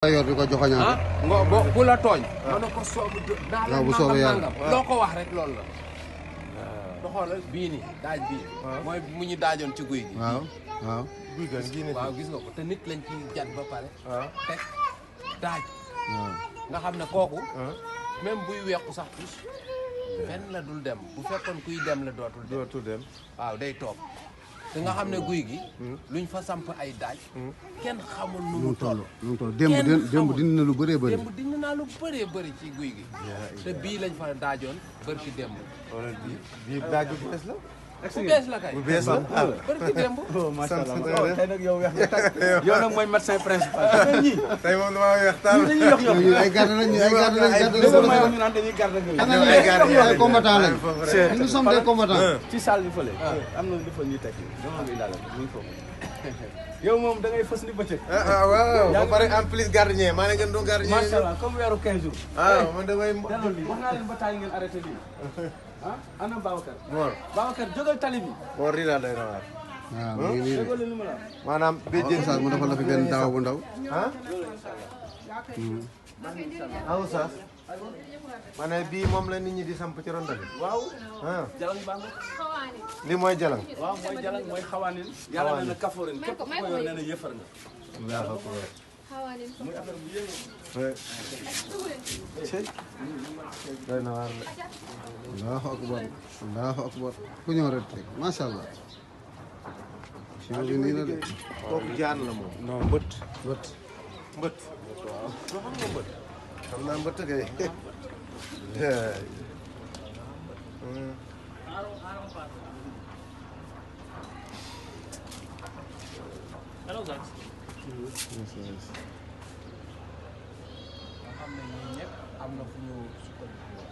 yor di ko joxoñaat nga bu la tooñ mën na ko soobu waaw bu soobee yàlla loo ko wax rek loolu la do xoolal bii ni daaj bii mooy mu ñu daajoon ci guy gi waaw waaw guy ga waaw gis nga ko te nit lañ ci jat ba pare teg daaj waaw nga xam ne kooku même buy weeku sax tus fenn la dul dem bu fekkoon kuy dem la dootul dem waaw day toog te nga xam ne guy gi luñ fa samp ay daaj kenn xamul nu mu toll démb dindi na lu bëree bëri démb dindi naa lu bëree bëri ci guy gi te bii lañ fa daajoon bërki démb bii daaj bu bees la bu bees la kay bu bees la bërki démb macha allah tey nag yow weex nga tàkk yow nag mooy médecin principal ñii tey moom damaa weex taal dañuy yox yox ñu ay garde lañ ñu ay garde lañ dëgg may wax ñu naan dañuy garde ay combattant lañ nous sommes des combattants ci salle bi fële am na li fa ñuy tekki dama ngi daal ñu foofu yow moom da ngay fës ni bëccëg waaw ba pare en plus gardien maa ne ngeen doon gardien macha allah comme weeru 15 jours waaw man damay delloo lii wax naa leen ba taay ngeen arrêté lii ana Babacar Mor Babacar jógal tali bi Mor rii laa day na waar waaw mu ngi nii de jógal leen ma la maanaam béjjén Oustaz mu defal la fi benn daaw bu ndaw aw saas ma ne bii moom la nit ñi di samp ci ronda bi waaw jalang baa nga li mooy jalang waaw mooy jalang mooy xawaanin yàlla nee na kaforin képp ku ko yor nee na yëfar nga muy affaire bu yéeme doy na waar allahu akbar allahu akbar ku ñëw rek teg macha allah si bi nii la de kooku jaan la moom non mbët mbët mbët waaw xam nga mbët xam naa mbët kay nga xam ne ñii ñëpp am na fu ñu sukkandiku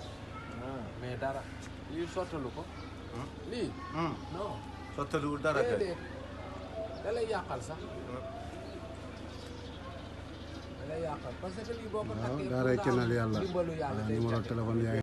mais dara lii sottalu ko lii non sottaliwul dara kay déedéet da lay yàqal sax da lay yàqal parce que lii boo ko waaw takkee daaray Kenal yàlla dimbalu yàlla day numéro jafe. téléphone yaa